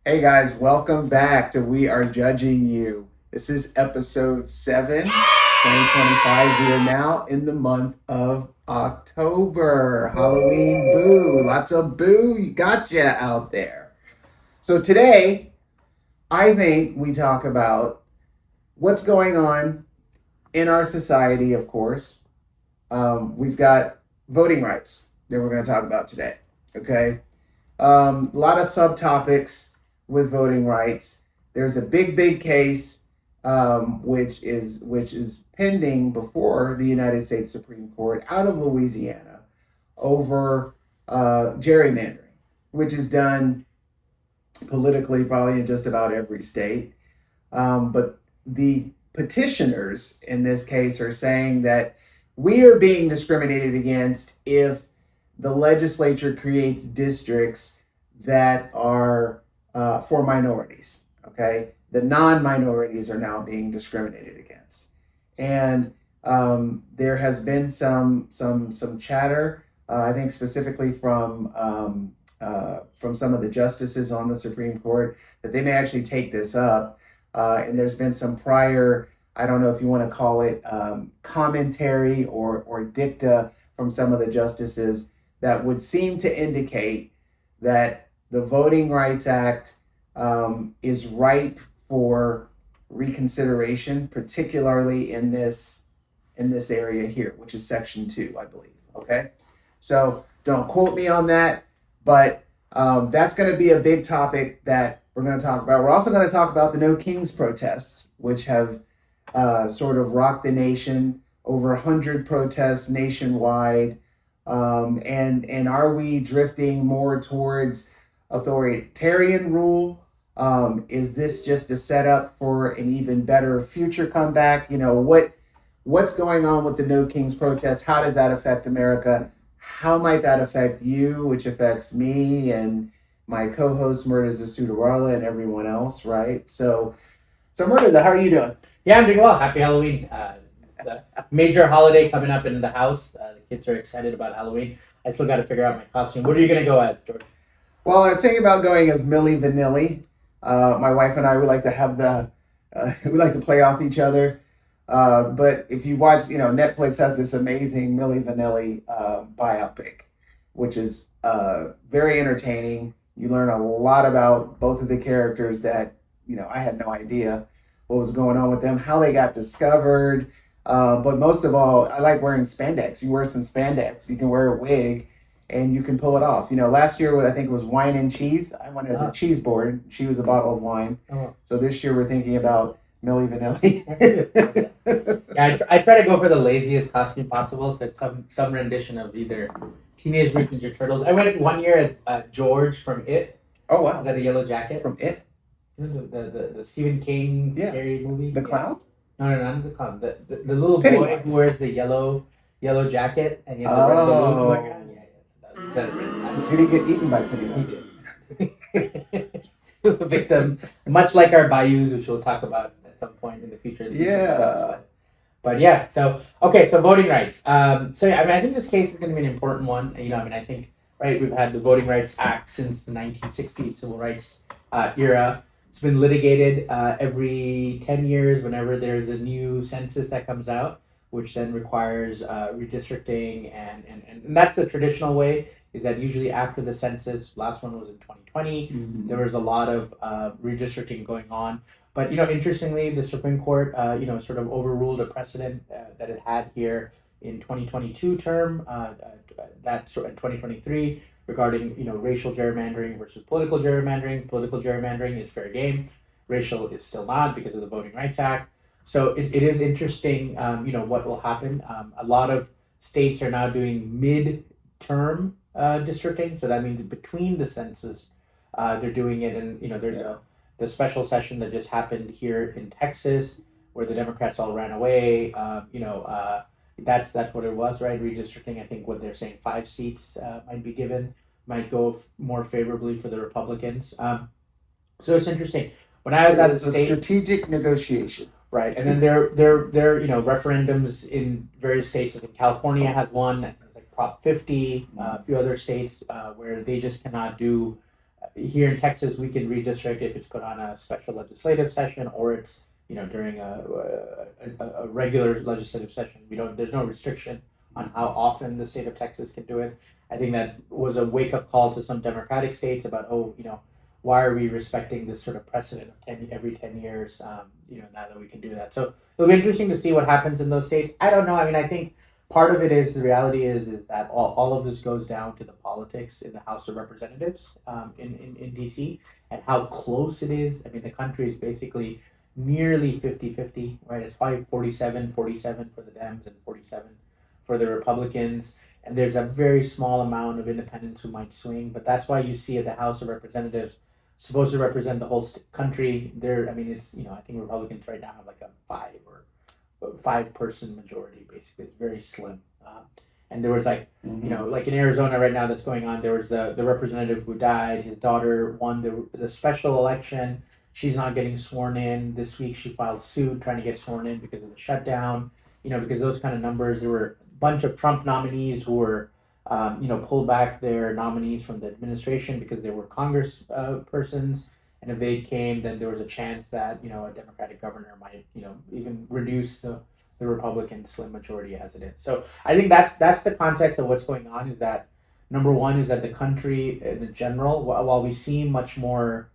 Hey guys, welcome back to We Are Judging You. This is episode 7, 2025. We are now in the month of October. Halloween boo. Lots of boo. You gotcha out there. So today, I think we talk about what's going on in our society, of course. We've got voting rights that we're going to talk about today. Okay. A lot of subtopics with voting rights. There's a big case which is pending before the United States Supreme Court out of Louisiana over gerrymandering, which is done politically probably in just about every state. But the petitioners in this case are saying that we are being discriminated against if the legislature creates districts that are for minorities. Okay, the non-minorities are now being discriminated against, and there has been some chatter. I think specifically from some of the justices on the Supreme Court that they may actually take this up. And there's been some prior, I don't know if you want to call it commentary or dicta from some of the justices that would seem to indicate that the Voting Rights Act is ripe for reconsideration, particularly in this area here, which is Section 2, I believe. Okay, so don't quote me on that, but that's going to be a big topic that we're going to talk about. We're also going to talk about the No Kings protests, which have sort of rocked the nation. Over 100 protests nationwide. And are we drifting more towards authoritarian rule? Is this just a setup for an even better future comeback? You know, what's going on with the No Kings protests? How does that affect America? How might that affect you, which affects me and my co-host Murtaza Sutarwalla and everyone else, right? So Murtaza, how are you doing? Yeah, I'm doing well. Happy Halloween. The major holiday coming up in the house. The kids are excited about Halloween. I still got to figure out my costume. What are you going to go as, George? Well, I was thinking about going as Millie Vanilli. My wife and I would like to have we like to play off each other. But if you watch, Netflix has this amazing Millie Vanilli biopic, which is very entertaining. You learn a lot about both of the characters that, I had no idea what was going on with them, how they got discovered. But most of all, I like wearing spandex. You wear some spandex, you can wear a wig, and you can pull it off. Last year I think it was wine and cheese. I went as a cheese board. She was a bottle of wine. Oh. So this year we're thinking about Millie Vanilli. Yeah, I try to go for the laziest costume possible. So it's some rendition of either Teenage Mutant Ninja Turtles. I went one year as George from It. Oh wow! Is that a yellow jacket? From It? The Stephen King scary movie. The clown? No, not the clown. The little Pennywise. boy who wears the yellow jacket and he has a red balloon going around. Yeah. Did he get eaten by Pennywise? He was a victim, much like our bayous, which we'll talk about at some point in the future. Yeah. But yeah, so voting rights. I think this case is going to be an important one. I think we've had the Voting Rights Act since the 1960s civil rights era. It's been litigated every 10 years whenever there's a new census that comes out, which then requires redistricting, and that's the traditional way. Is that usually after the census? Last one was in 2020. Mm-hmm. There was a lot of redistricting going on. But interestingly, the Supreme Court, sort of overruled a precedent that it had here in 2022 term, that's in 2023 regarding racial gerrymandering versus political gerrymandering. Political gerrymandering is fair game. Racial is still not because of the Voting Rights Act. So it is interesting, what will happen. A lot of states are now doing mid-term districting, so that means between the census, they're doing it, and there's the special session that just happened here in Texas, where the Democrats all ran away. That's what it was, right? Redistricting. I think what they're saying, 5 seats might be given, might go more favorably for the Republicans. So it's interesting. When I was at the state, strategic negotiation, right? And then there referendums in various states. I think California has one. I think it's like Prop 50. A few other states where they just cannot do here in Texas, we can redistrict if it's put on a special legislative session or it's during a regular legislative session. There's no restriction on how often the state of Texas can do it. I think that was a wake up call to some Democratic states about why are we respecting this sort of precedent of every 10 years? Now that we can do that, so it'll be interesting to see what happens in those states. I don't know. I mean, I think part of it is the reality is that all of this goes down to the politics in the House of Representatives in DC and how close it is. I mean, the country is basically nearly 50-50, right? It's probably 47-47 for the Dems and 47 for the Republicans. And there's a very small amount of independents who might swing, but that's why you see at the House of Representatives supposed to represent the whole country. I mean, it's I think Republicans right now have like a 5-person majority. Basically, it's very slim. And there was like like in Arizona right now that's going on. There was the representative who died. His daughter won the special election. She's not getting sworn in this week. She filed suit trying to get sworn in because of the shutdown. Because those kind of numbers. There were a bunch of Trump nominees who were pulled back their nominees from the administration because they were Congress persons. And if they came, then there was a chance that a Democratic governor might even reduce the Republican slim majority as it is. So I think that's the context of what's going on. Is that number one is that the country in general, while we seem much more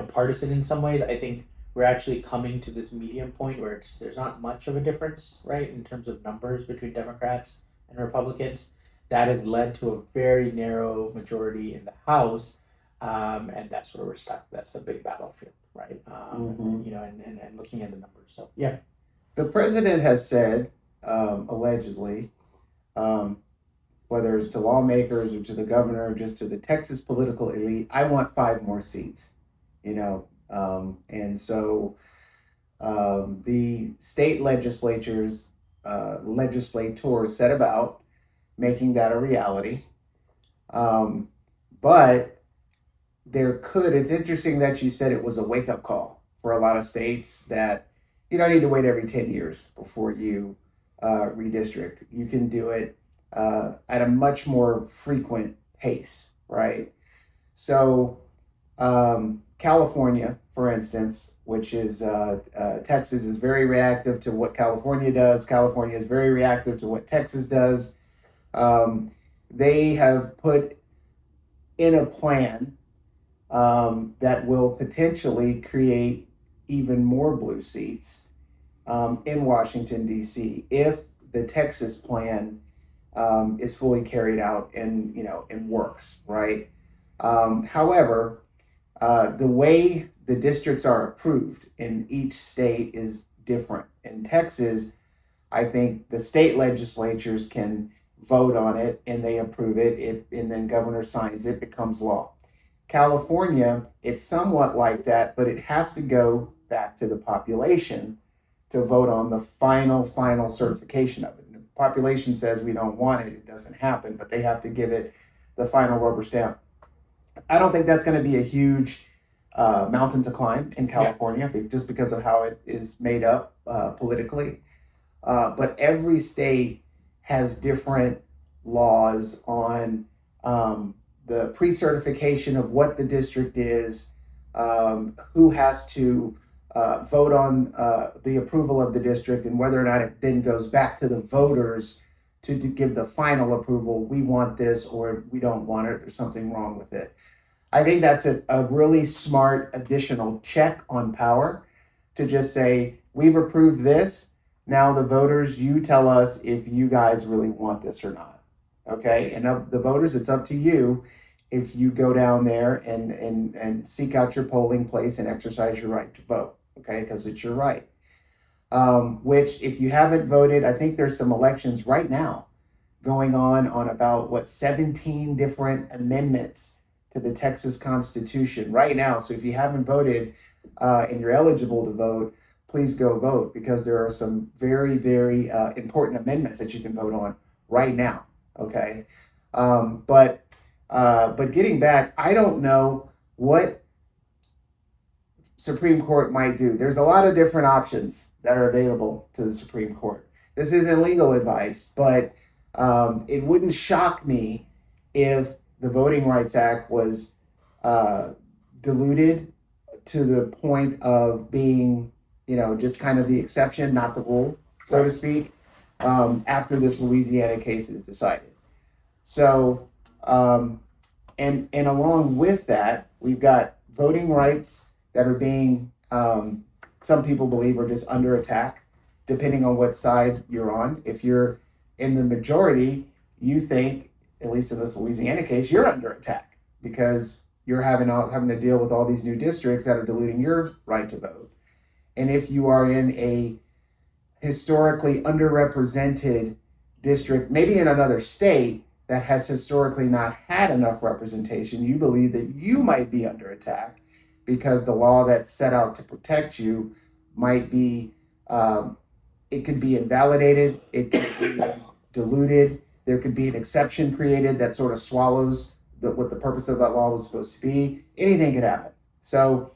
partisan in some ways, I think we're actually coming to this medium point where there's not much of a difference, right, in terms of numbers between Democrats and Republicans. That has led to a very narrow majority in the House. And that's where we're stuck. That's a big battlefield, right? And looking at the numbers. So, yeah. The president has said, allegedly, whether it's to lawmakers or to the governor or just to the Texas political elite, I want 5 more seats, and so the state legislators set about making that a reality. But it's interesting that you said it was a wake-up call for a lot of states that you don't need to wait every 10 years before you redistrict. You can do it at a much more frequent pace, right? So California, for instance, which is Texas is very reactive to what California does. California is very reactive to what Texas does. They have put in a plan that will potentially create even more blue seats in Washington, D.C. if the Texas plan is fully carried out and works, right? However, the way the districts are approved in each state is different. In Texas, I think the state legislatures can vote on it and they approve it, and then governor signs it, becomes law. California, it's somewhat like that, but it has to go back to the population to vote on the final certification of it. And if the population says we don't want it, it doesn't happen, but they have to give it the final rubber stamp. I don't think that's going to be a huge mountain to climb in California, just because of how it is made up politically. But every state has different laws on the pre-certification of what the district is, who has to vote on the approval of the district, and whether or not it then goes back to the voters to give the final approval. We want this, or we don't want it. There's something wrong with it. I think that's a really smart additional check on power to just say, we've approved this. Now the voters, you tell us if you guys really want this or not. Okay, and of the voters, it's up to you if you go down there and seek out your polling place and exercise your right to vote. Okay, because it's your right. Which, if you haven't voted, I think there's some elections right now going on about 17 different amendments to the Texas Constitution right now. So if you haven't voted and you're eligible to vote, please go vote, because there are some very, very important amendments that you can vote on right now. Okay, but getting back, I don't know what Supreme Court might do. There's a lot of different options that are available to the Supreme Court. This isn't legal advice, but it wouldn't shock me if the Voting Rights Act was diluted to the point of being, just kind of the exception, not the rule, so to speak, after this Louisiana case is decided. So, and along with that, we've got voting rights that are being, some people believe are just under attack, depending on what side you're on. If you're in the majority, you think, at least in this Louisiana case, you're under attack because you're having to deal with all these new districts that are diluting your right to vote. And if you are in a historically underrepresented district, maybe in another state that has historically not had enough representation, you believe that you might be under attack because the law that's set out to protect you might be, it could be invalidated, it could be diluted, there could be an exception created that sort of swallows what the purpose of that law was supposed to be. Anything could happen. So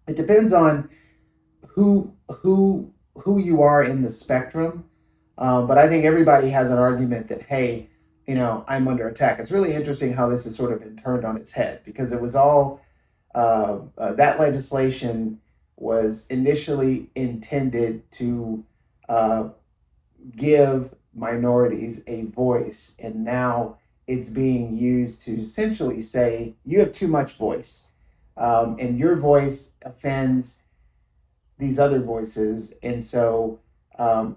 it depends on who you are in the spectrum. But I think everybody has an argument that, hey, I'm under attack. It's really interesting how this has sort of been turned on its head because it was all, that legislation was initially intended to give minorities a voice, and now it's being used to essentially say you have too much voice, and your voice offends these other voices, and so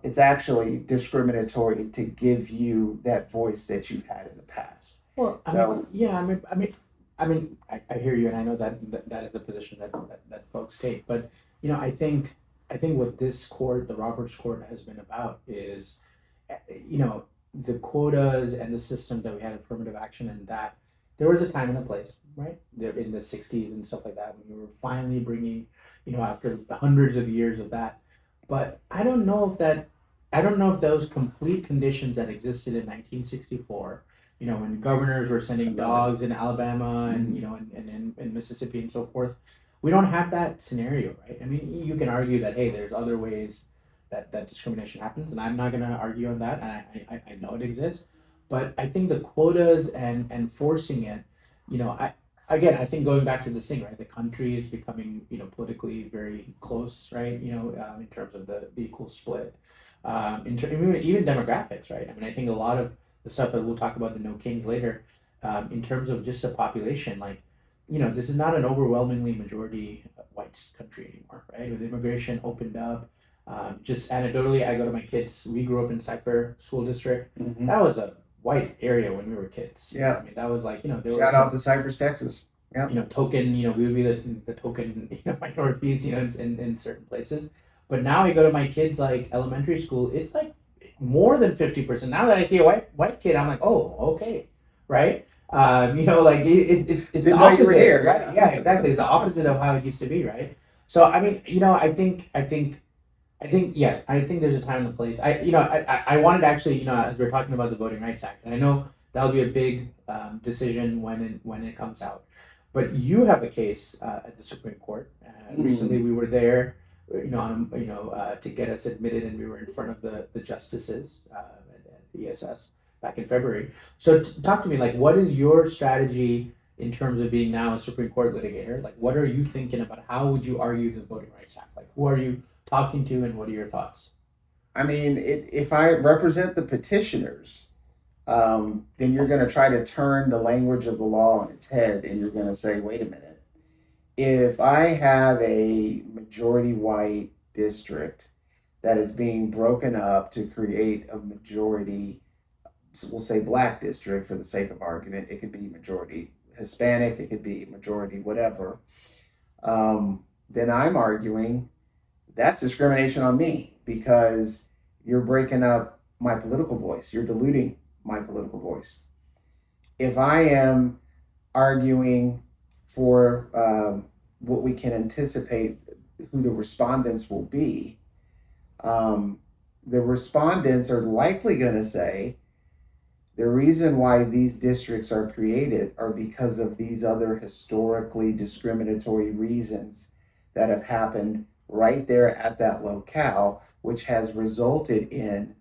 it's actually discriminatory to give you that voice that you've had in the past. Well, So I hear you, and I know that is a position that folks take. But I think what this court, the Roberts Court, has been about is, the quotas and the system that we had affirmative action, and that there was a time and a place, right? There in the '60s and stuff like that, when we were finally bringing, after hundreds of years of that. But I don't know if those complete conditions that existed in 1964, when governors were sending dogs in Alabama and in Mississippi and so forth, we don't have that scenario, right? I mean, you can argue that, hey, there's other ways that discrimination happens, and I'm not going to argue on that. And I know it exists, but I think the quotas and forcing it, I think going back to this thing, right? The country is becoming, politically very close, right? In terms of the equal split, even demographics, right? I mean, I think a lot of the stuff that we'll talk about the No Kings later, in terms of just the population, like, this is not an overwhelmingly majority white country anymore, right? With immigration opened up, just anecdotally, I go to my kids. We grew up in Cypher School District. mhm. That was a white area when we were kids. Yeah. I mean, that was like, there Shout were, out to Cypress, Texas. Yeah. token, we would be the token, minorities, in certain places. But now I go to my kids, like elementary school, it's like more than 50%. Now that I see a white kid, I'm like, oh, okay, right? Like it's Didn't the know you were opposite, here. right? Yeah, exactly. It's the opposite of how it used to be, right? So I mean, I think there's a time and a place. I wanted to actually, as we're talking about the Voting Rights Act, and I know that'll be a big decision when it comes out. But you have a case at the Supreme Court. Recently, we were there, to get us admitted, and we were in front of the justices at the ESS back in February. So talk to me, like, what is your strategy in terms of being now a Supreme Court litigator? Like, what are you thinking about? How would you argue the Voting Rights Act? Like, who are you talking to, and what are your thoughts? I mean, if I represent the petitioners, then you're going to try to turn the language of the law on its head, and you're going to say, wait a minute. If I have a majority white district that is being broken up to create a majority, so we'll say black district for the sake of argument, it could be majority Hispanic, it could be majority whatever, then I'm arguing that's discrimination on me because you're breaking up my political voice. You're diluting my political voice. If I am arguing for what we can anticipate who the respondents will be, the respondents are likely going to say the reason why these districts are created are because of these other historically discriminatory reasons that have happened right there at that locale, which has resulted in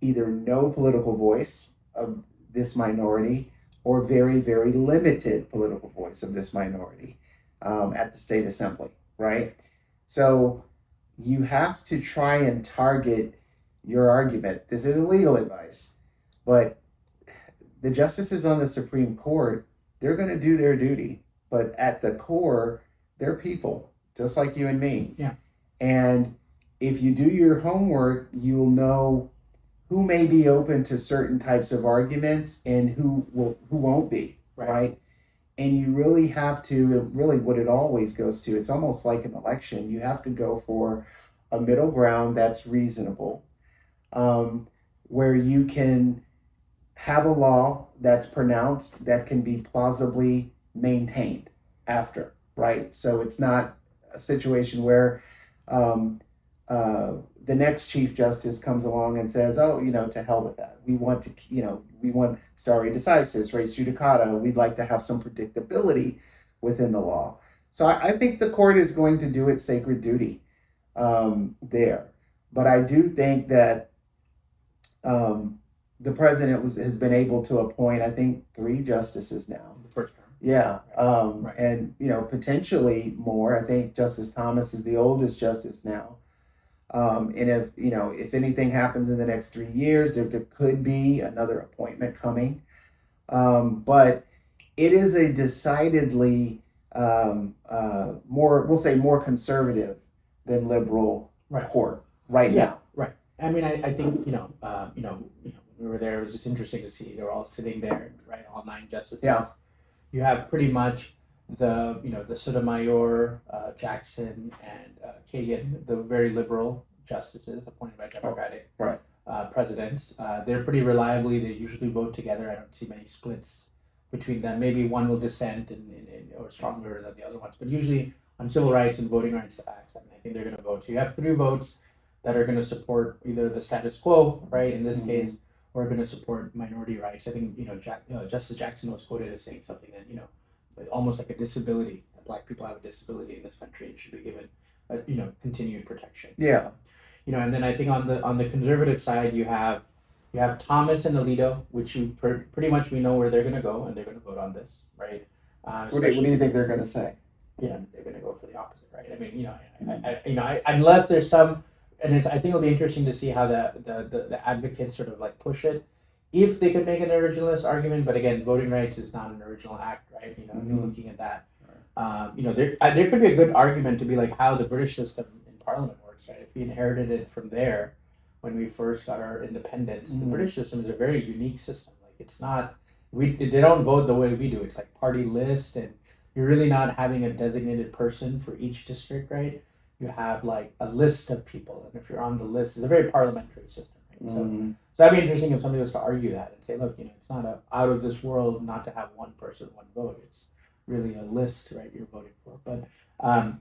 either no political voice of this minority or very, very limited political voice of this minority at the state assembly, right? So you have to try and target your argument. This isn't legal advice, but the justices on the Supreme Court, they're going to do their duty, but at the core, they're people, just like you and me. Yeah. And if you do your homework, you'll know who may be open to certain types of arguments and who won't be, right? And you really have to, really what it always goes to, it's almost like an election. You have to go for a middle ground that's reasonable, where you can have a law that's pronounced that can be plausibly maintained after, right? So it's not a situation where the next Chief Justice comes along and says, oh, to hell with that. We want to, we want stare decisis, res judicata. We'd like to have some predictability within the law. So I think the court is going to do its sacred duty there. But I do think that the president has been able to appoint, I think, 3 justices now. The first term. Yeah. And, potentially more. I think Justice Thomas is the oldest justice now. And if anything happens in the next 3 years, there could be another appointment coming. But it is a decidedly more conservative than liberal court now. Right. I mean, I think, when we were there, it was just interesting to see. They were all sitting there, right? All 9 justices. Yeah. You have pretty much the Sotomayor, Jackson, and Kagan, the very liberal justices appointed by Democratic presidents. They're pretty reliably, they usually vote together. I don't see many splits between them. Maybe one will dissent or stronger than the other ones, but usually on civil rights and voting rights acts, I think they're going to vote. So you have 3 votes that are going to support either the status quo, right, in this case, or going to support minority rights. I think, Justice Jackson was quoted as saying something that, almost like a disability, that Black people have a disability in this country and should be given, continued protection. Yeah. And then I think on the conservative side, you have Thomas and Alito, which pretty much we know where they're going to go, and they're going to vote on this, right? What do you think they're going to say? They're going to go for the opposite, right? I mean, unless there's some, and I think it'll be interesting to see how the advocates sort of like push it, if they could make an originalist argument. But again, voting rights is not an original act, right? Looking at that, there could be a good argument to be like how the British system in Parliament works, right? If we inherited it from there when we first got our independence, the British system is a very unique system. Like it's not, they don't vote the way we do. It's like party list, and you're really not having a designated person for each district, right? You have like a list of people, and if you're on the list, it's a very parliamentary system, right? So that'd be interesting if somebody was to argue that and say, look, it's not out of this world not to have one person, one vote. It's really a list, right? You're voting for. But I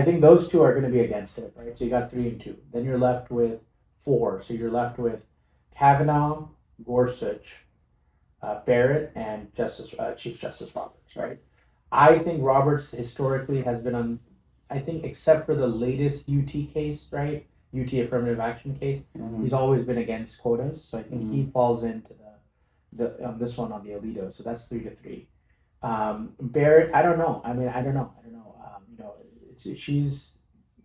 think those 2 are going to be against it, right? So you got 3 and 2. Then you're left with 4. So you're left with Kavanaugh, Gorsuch, Barrett, and Chief Justice Roberts, right? I think Roberts historically has been on, I think, except for the latest UT case, right? UT affirmative action case, he's always been against quotas. So I think he falls into this one on the Alito. So that's 3-3. Barrett, I don't know. I mean, I don't know.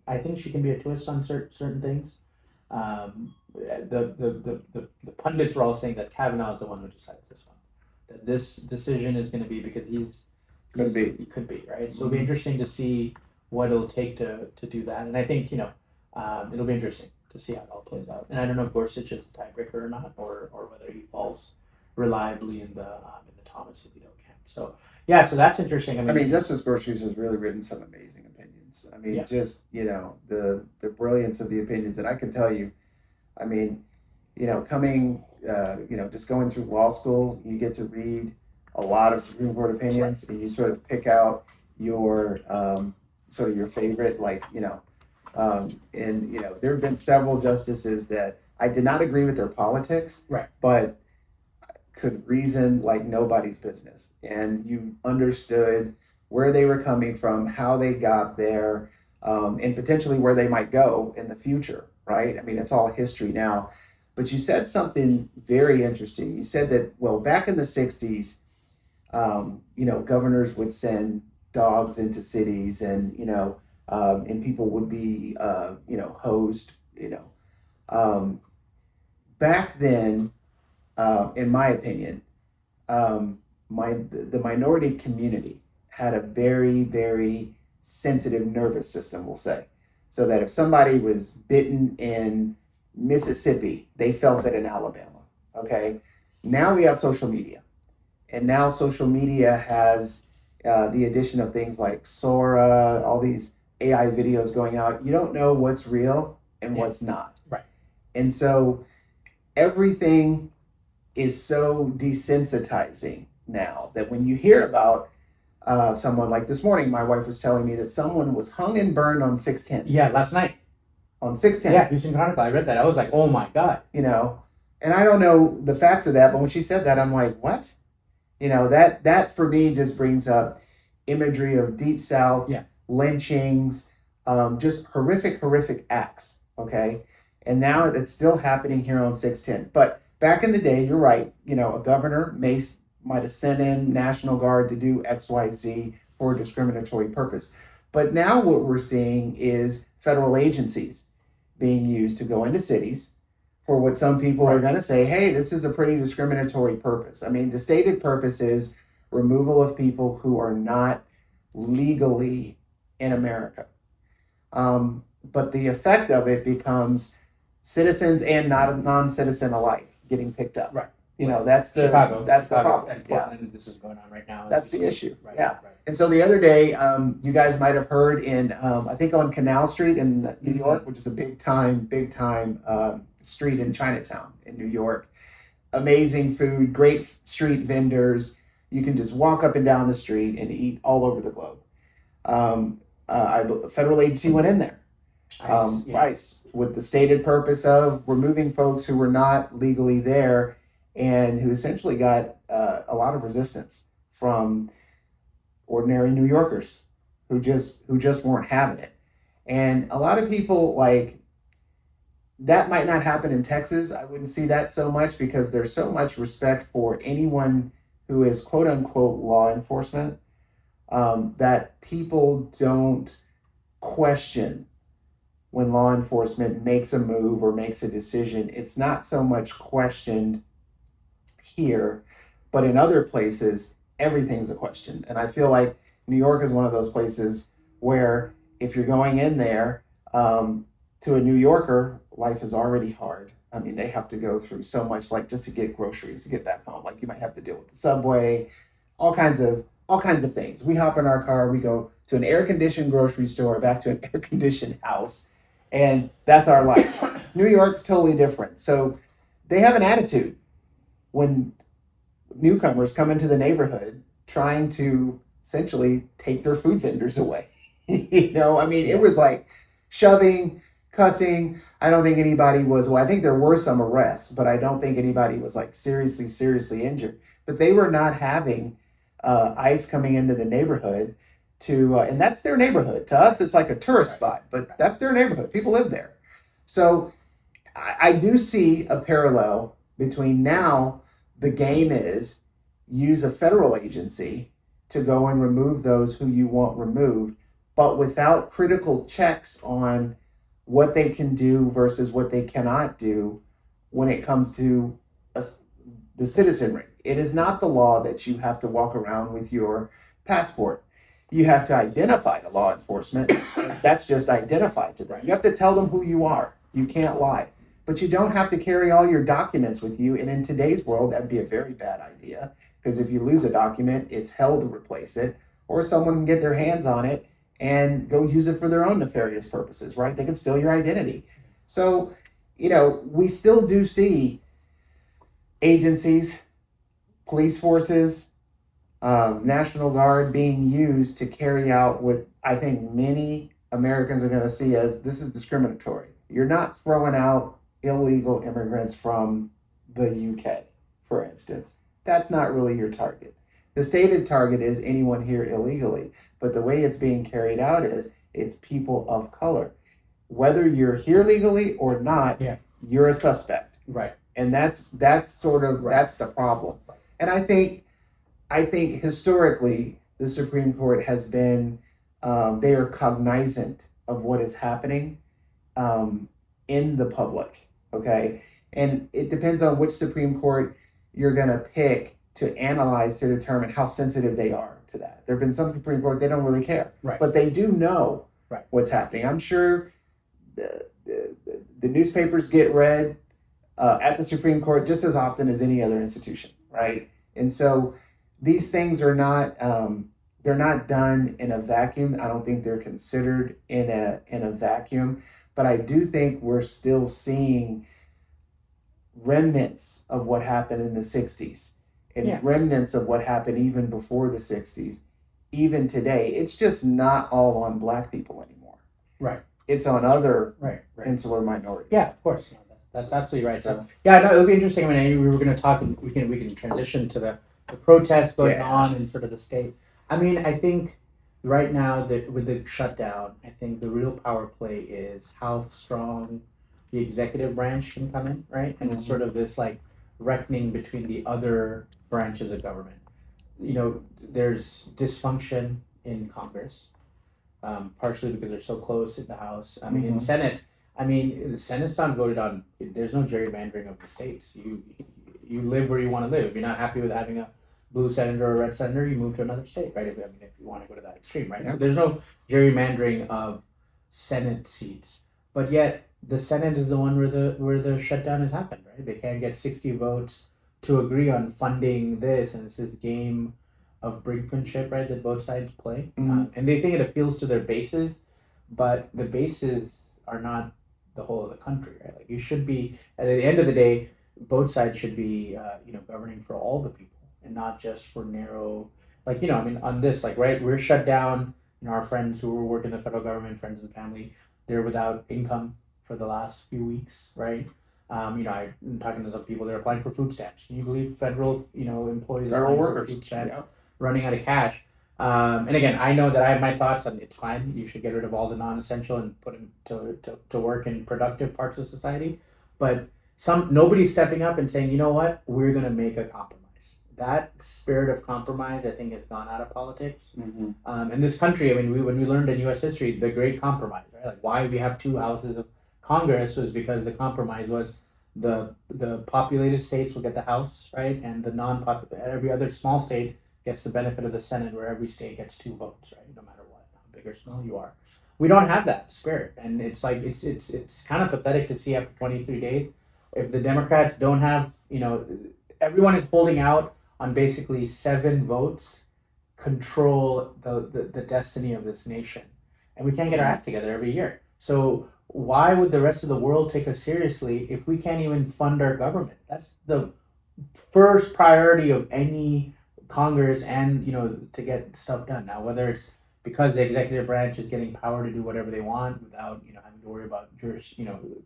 I think she can be a twist on certain things. The pundits were all saying that Kavanaugh is the one who decides this one. That this decision is going to be because he could be, right? So it'll be interesting to see what it'll take to do that. And I think, it'll be interesting to see how it all plays out. And I don't know if Gorsuch is a tiebreaker or not, or whether he falls reliably in the Thomas Alito camp. So so that's interesting. I mean, Justice Gorsuch has really written some amazing opinions. I mean, just the brilliance of the opinions. And I can tell you, I mean, coming, just going through law school, you get to read a lot of Supreme Court opinions, and you sort of pick out your sort of your favorite, and there have been several justices that I did not agree with their politics, but could reason like nobody's business, and you understood where they were coming from, how they got there, and potentially where they might go in the future, right? I mean, it's all history now. But you said something very interesting. You said that, well, back in the 60s, governors would send dogs into cities, and people would be, hosed. Um, Back then, in my opinion, the minority community had a very, very sensitive nervous system, we'll say, so that if somebody was bitten in Mississippi, they felt it in Alabama. Okay, now we have social media, and now social media has the addition of things like Sora, all these AI videos going out. You don't know what's real and what's not, Right. and so everything is so desensitizing now that when you hear about someone, like this morning, my wife was telling me that someone was hung and burned on 610. Yeah, last night. On 610. Yeah, Houston Chronicle. I read that. I was like, oh my God. And I don't know the facts of that, but when she said that, I'm like, what? That for me just brings up imagery of Deep South, Yeah. lynchings, just horrific acts. Okay. And now it's still happening here on 610. But back in the day, you're right. A governor might have sent in National Guard to do XYZ for a discriminatory purpose. But now what we're seeing is federal agencies being used to go into cities for what some people are going to say, hey, this is a pretty discriminatory purpose. I mean, the stated purpose is removal of people who are not legally in America. But the effect of it becomes citizens and non-citizen alike getting picked up. Right. That's the Chicago. the problem. And Portland, this is going on right now. That's the issue. Right. Yeah. Right. And so the other day, you guys might have heard in, I think on Canal Street in New York, which is a big time street in Chinatown in New York. Amazing food, great street vendors. You can just walk up and down the street and eat all over the globe. A federal agency went in there. ICE, with the stated purpose of removing folks who were not legally there and who essentially got a lot of resistance from ordinary New Yorkers who just weren't having it. And a lot of people, like, that might not happen in Texas. I wouldn't see that so much because there's so much respect for anyone who is quote unquote law enforcement, that people don't question when law enforcement makes a move or makes a decision. It's not so much questioned here, but in other places, everything's a question. And I feel like New York is one of those places where if you're going in there, to a New Yorker, life is already hard. I mean, they have to go through so much, like just to get groceries, to get back home. Like you might have to deal with the subway, all kinds of things. We hop in our car, we go to an air-conditioned grocery store, back to an air-conditioned house, and that's our life. New York's totally different. So they have an attitude when newcomers come into the neighborhood trying to essentially take their food vendors away. It was like shoving, cussing. I don't think anybody was, I think there were some arrests, but I don't think anybody was like seriously injured. But they were not having ICE coming into the neighborhood to, and that's their neighborhood. To us, it's like a tourist spot, but that's their neighborhood. People live there. So I do see a parallel between now the game is use a federal agency to go and remove those who you want removed, but without critical checks on what they can do versus what they cannot do when it comes to the citizenry. It is not the law that you have to walk around with your passport. You have to identify to law enforcement. That's just identified to them. You have to tell them who you are. You can't lie. But you don't have to carry all your documents with you. And in today's world, that'd be a very bad idea, because if you lose a document, it's hell to replace it, or someone can get their hands on it and go use it for their own nefarious purposes, right? They can steal your identity. So, we still do see agencies, police forces, National Guard being used to carry out what I think many Americans are going to see as this is discriminatory. You're not throwing out illegal immigrants from the UK, for instance. That's not really your target. The stated target is anyone here illegally, but the way it's being carried out is it's people of color. Whether you're here legally or not, you're a suspect. Right. And that's the problem. And I think I think historically the Supreme Court has been, they are cognizant of what is happening um, in the public. Okay, and it depends on which Supreme Court you're going to pick to analyze to determine how sensitive they are to that. There have been some Supreme Court they don't really care, Right. but they do know Right. what's happening. I'm sure the newspapers get read at the Supreme Court just as often as any other institution, right? And so these things are not they're not done in a vacuum. I don't think they're considered in a vacuum, but I do think we're still seeing remnants of what happened in the 60s and Yeah. remnants of what happened even before the 60s. Even today, it's just not all on Black people anymore. Right. It's on other Right. insular minorities. Yeah, of course. No, that's absolutely right. So yeah, no, it'll be interesting. I mean, we were going to talk, and we can transition to the protests going on in sort of the state. I mean, I think right now that with the shutdown, I think the real power play is how strong the executive branch can come in, right? And it's sort of this like reckoning between the other branches of government. You know, there's dysfunction in Congress, partially because they're so close in the House. I mean, in Senate, I mean, the Senate's not voted on. There's no gerrymandering of the states. You live where you want to live. If you're not happy with having a blue senator or a red senator, you move to another state, right? If you want to go to that extreme, right? Yeah. So there's no gerrymandering of Senate seats, but yet the Senate is the one where the shutdown has happened, right? They can't get 60 votes to agree on funding this, and it's this game of brinkmanship, right, that both sides play. And they think it appeals to their bases, but the bases are not the whole of the country, right? Like you should be, at the end of the day, both sides should be, governing for all the people and not just for narrow, like, I mean, on this, like, right, we're shut down. Our friends who work in the federal government, friends and family, they're without income for the last few weeks, right? I'm talking to some people, they're applying for food stamps. Can you believe federal, employees, federal workers, food stamps, running out of cash? And again, I know that I have my thoughts, and it's fine. You should get rid of all the non-essential and put them to work in productive parts of society. But nobody's stepping up and saying, you know what, we're going to make a compromise. That spirit of compromise, I think, has gone out of politics. In this country, I mean, when we learned in U.S. history, the Great Compromise, right? Like why we have two houses of Congress was because the compromise was the populated states will get the House, right, and the every other small state gets the benefit of the Senate, where every state gets 2 votes, right, no matter what, how big or small you are. We don't have that spirit, and it's like it's kind of pathetic to see after 23 days, if the Democrats don't have, everyone is holding out on basically 7 votes control the destiny of this nation, and we can't get our act together every year. So why would the rest of the world take us seriously if we can't even fund our government? That's the first priority of any Congress, and to get stuff done. Now, whether it's because the executive branch is getting power to do whatever they want without having to worry about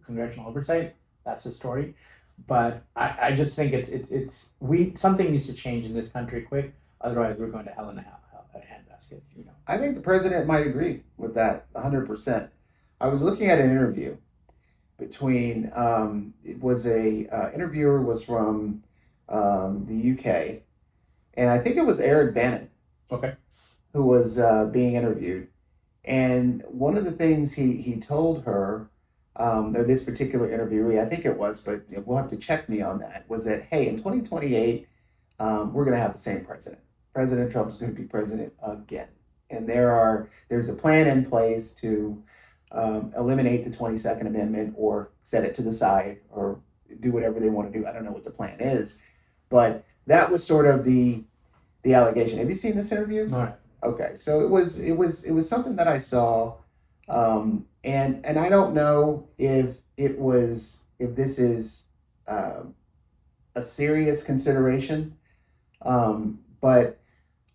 congressional oversight, that's the story. But I just think it's something needs to change in this country quick. Otherwise, we're going to hell in a handbasket. I think the president might agree with that 100%. I was looking at an interview between it was a interviewer was from the UK, and I think it was Eric Bannon, okay, who was being interviewed. And one of the things he told her, or this particular interviewee, I think it was, but we'll have to check me on that, was that, hey, in 2028, we're going to have the same president. President Trump is going to be president again. And there's a plan in place to eliminate the 22nd Amendment or set it to the side or do whatever they want to do. I don't know what the plan is. But that was sort of the allegation. Have you seen this interview? No. Okay, so it was something that I saw, and I don't know if this is a serious consideration, but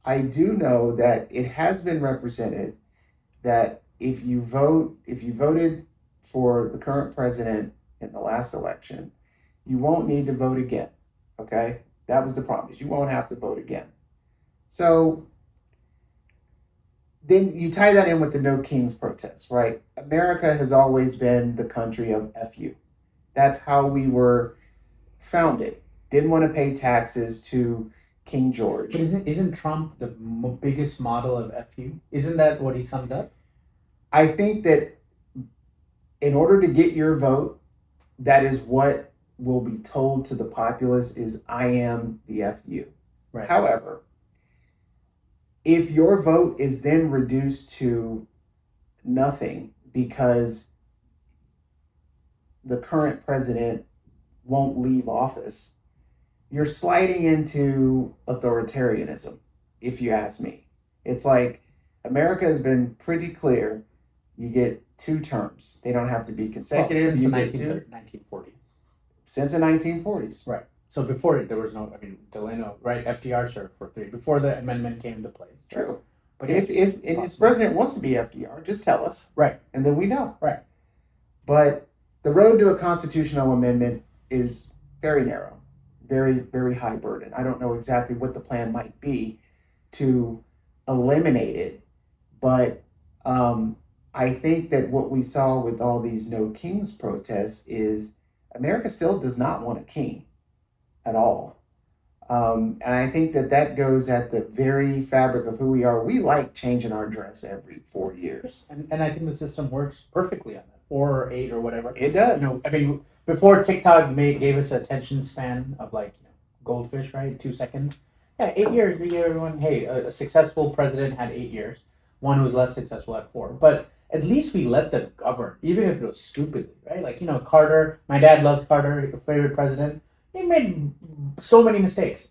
I do know that it has been represented that if you voted for the current president in the last election, you won't need to vote again. Okay, that was the promise. You won't have to vote again. So then you tie that in with the No Kings protests, right? America has always been the country of FU. That's how we were founded. Didn't want to pay taxes to King George. But isn't Trump the biggest model of FU? Isn't that what he summed up? I think that in order to get your vote, that is what will be told to the populace is I am the FU. Right. However, if your vote is then reduced to nothing because the current president won't leave office, you're sliding into authoritarianism, if you ask me. It's like America has been pretty clear. You get 2 terms. They don't have to be consecutive. Since the 1940s. Since the 1940s. Right. So before it, there was no, Delano, right? FDR served for 3 before the amendment came into place. True. Right? But if this president wants to be FDR, just tell us. Right. And then we know. Right. But the road to a constitutional amendment is very narrow, very, very high burden. I don't know exactly what the plan might be to eliminate it, but I think that what we saw with all these No Kings protests is America still does not want a king at all. And I think that goes at the very fabric of who we are. We like changing our dress every 4 years. And I think the system works perfectly on that. 4 or 8 or whatever. It does. Before TikTok gave us an attention span of goldfish, right? 2 seconds. Yeah, 8 years. We gave everyone, hey, a successful president had 8 years. One who was less successful had 4. But at least we let them govern, even if it was stupidly, right? Carter, my dad loves Carter, favorite president. He made so many mistakes.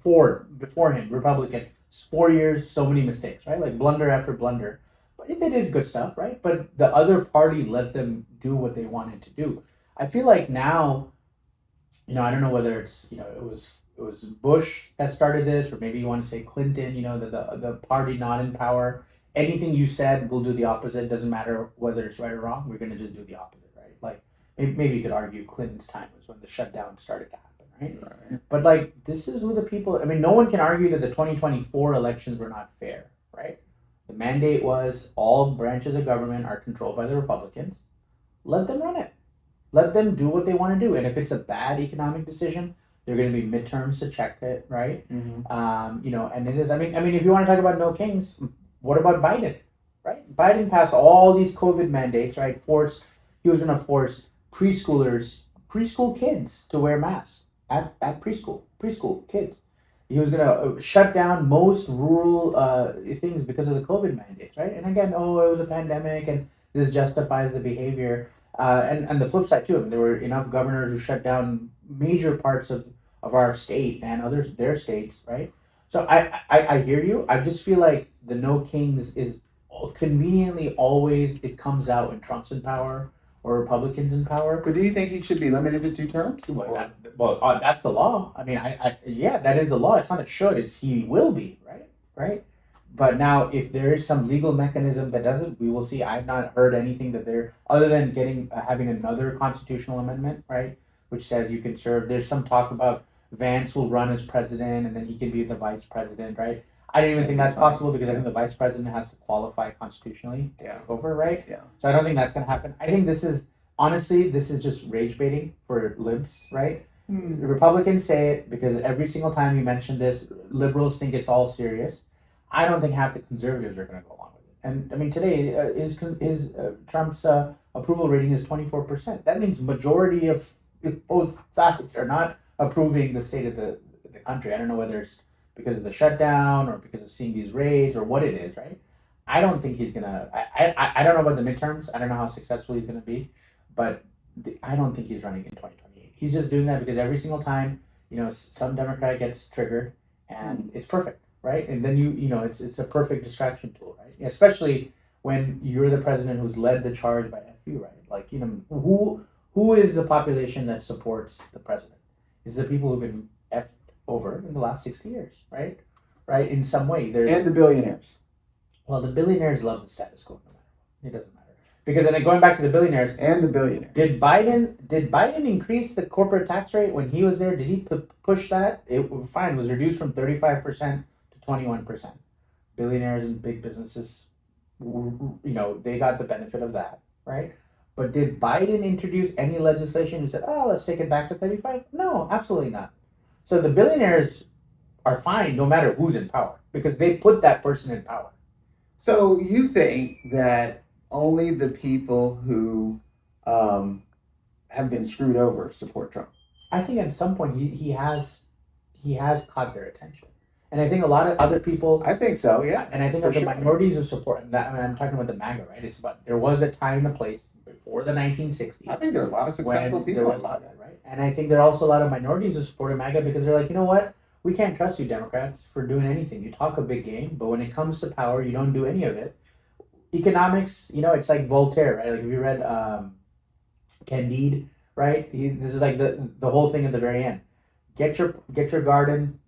Ford, before him, Republican, 4 years, so many mistakes, right? Blunder after blunder. But they did good stuff, right? But the other party let them do what they wanted to do. I feel like now, I don't know whether it's, it was Bush that started this, or maybe you want to say Clinton, the party not in power. Anything you said, we'll do the opposite. Doesn't matter whether it's right or wrong. We're going to just do the opposite, right? Maybe you could argue Clinton's time was when the shutdown started to happen, right? But this is who the people. No one can argue that the 2024 elections were not fair, right? The mandate was all branches of government are controlled by the Republicans. Let them run it. Let them do what they want to do. And if it's a bad economic decision, there are going to be midterms to check it, right? Mm-hmm. And it is. If you want to talk about no kings. What about Biden, right? Biden passed all these COVID mandates, right? He was going to force preschool kids to wear masks at preschool kids. He was going to shut down most rural things because of the COVID mandates, right? And again, it was a pandemic and this justifies the behavior. And the flip side too, there were enough governors who shut down major parts of our state and others, their states, right? So I hear you. I just feel like the No Kings is conveniently always, it comes out when Trump's in power or Republicans in power. But do you think he should be limited to 2 terms? That's the law. Yeah, that is the law. It's not it should, it's he will be, right? But now if there is some legal mechanism that does it, we will see. I've not heard anything that other than having another constitutional amendment, right? Which says you can serve. There's some talk about Vance will run as president and then he can be the vice president, right? I don't even think that's possible because I think the vice president has to qualify constitutionally to take over, right? Yeah. So I don't think that's going to happen. I think this is just rage baiting for libs, right? The Republicans say it because every single time you mention this, liberals think it's all serious. I don't think half the conservatives are going to go along with it. And today Trump's approval rating is 24%. That means majority of both sides are not approving the state of the country. I don't know whether it's because of the shutdown or because of seeing these raids or what it is, right? I don't think he's gonna. I don't know about the midterms. I don't know how successful he's gonna be, but I don't think he's running in 2028. He's just doing that because every single time, some Democrat gets triggered, and it's perfect, right? And then it's a perfect distraction tool, right? Especially when you're the president who's led the charge by FU, right? Who is the population that supports the president? Is the people who've been effed over in the last 60 years, right? Right, in some way. And the billionaires. Well, the billionaires love the status quo no matter what. It doesn't matter. Because then going back to the billionaires. And the billionaires. Did Biden increase the corporate tax rate when he was there? Did he push that? It was reduced from 35% to 21%. Billionaires and big businesses, they got the benefit of that, right? But did Biden introduce any legislation who said, let's take it back to 35? No, absolutely not. So the billionaires are fine no matter who's in power because they put that person in power. So you think that only the people who um, have been screwed over support Trump? I think at some point he has caught their attention, and I think a lot of other people. I think so, yeah. And I think for of the sure. minorities who support and that. I mean, I'm talking about the MAGA, right? It's about there was a time and a place before the 1960s. I think there are a lot of successful when people there were in a lot MAGA. right? And I think there are also a lot of minorities who supported MAGA because they're like, you know what? We can't trust you Democrats for doing anything. You talk a big game, but when it comes to power, you don't do any of it. Economics, it's like Voltaire, right? Like if you read Candide, right? This is like the whole thing at the very end. Get your garden,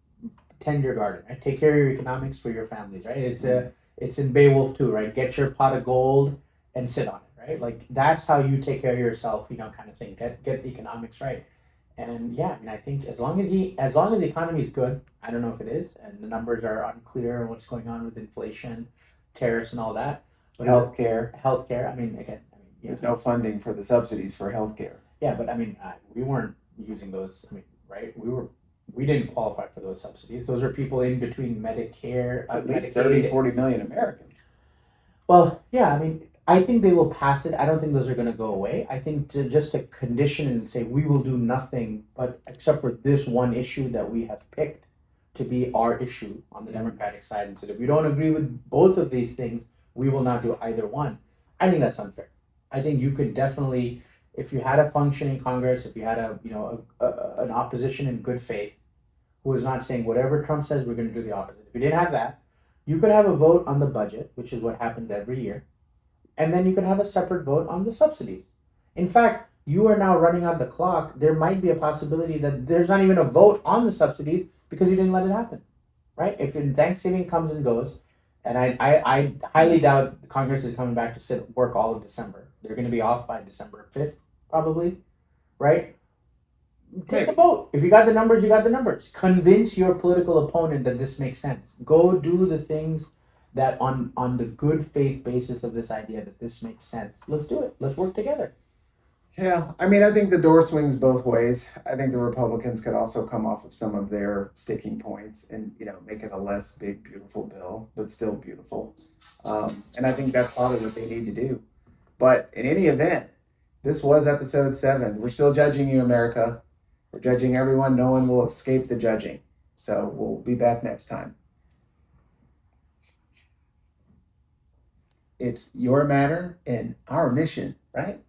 tend your garden, right? Take care of your economics for your families, right? It's in Beowulf too, right? Get your pot of gold and sit on it, right? Like that's how you take care of yourself, kind of thing. Get economics right. And yeah, I mean, I think as long as the economy is good, I don't know if it is, and the numbers are unclear on what's going on with inflation, tariffs, and all that. But healthcare. I mean, again, yeah. There's no funding for the subsidies for healthcare. Yeah, but I mean, we weren't using those. I mean, right? We didn't qualify for those subsidies. Those are people in between Medicare, It's at least Medicaid. 30, 40 million Americans. Well, yeah, I mean, I think they will pass it. I don't think those are going to go away. I think just to condition and say we will do nothing but except for this one issue that we have picked to be our issue on the Democratic side, and said if we don't agree with both of these things, we will not do either one. I think that's unfair. I think you could definitely, if you had a functioning Congress, if you had an opposition in good faith, who is not saying whatever Trump says, we're going to do the opposite. If you didn't have that, you could have a vote on the budget, which is what happens every year, and then you could have a separate vote on the subsidies. In fact, you are now running out the clock. There might be a possibility that there's not even a vote on the subsidies because you didn't let it happen, right? If Thanksgiving comes and goes, and I highly doubt Congress is coming back to work all of December. They're going to be off by December 5th, probably, right? Take the vote. If you got the numbers, you got the numbers. Convince your political opponent that this makes sense. Go do the things that on the good faith basis of this idea that this makes sense. Let's do it. Let's work together. Yeah, I mean, I think the door swings both ways. I think the Republicans could also come off of some of their sticking points and, make it a less big, beautiful bill, but still beautiful. And I think that's probably what they need to do. But in any event, this was episode 7. We're still judging you, America. We're judging everyone. No one will escape the judging. So we'll be back next time. It's your matter and our mission, right?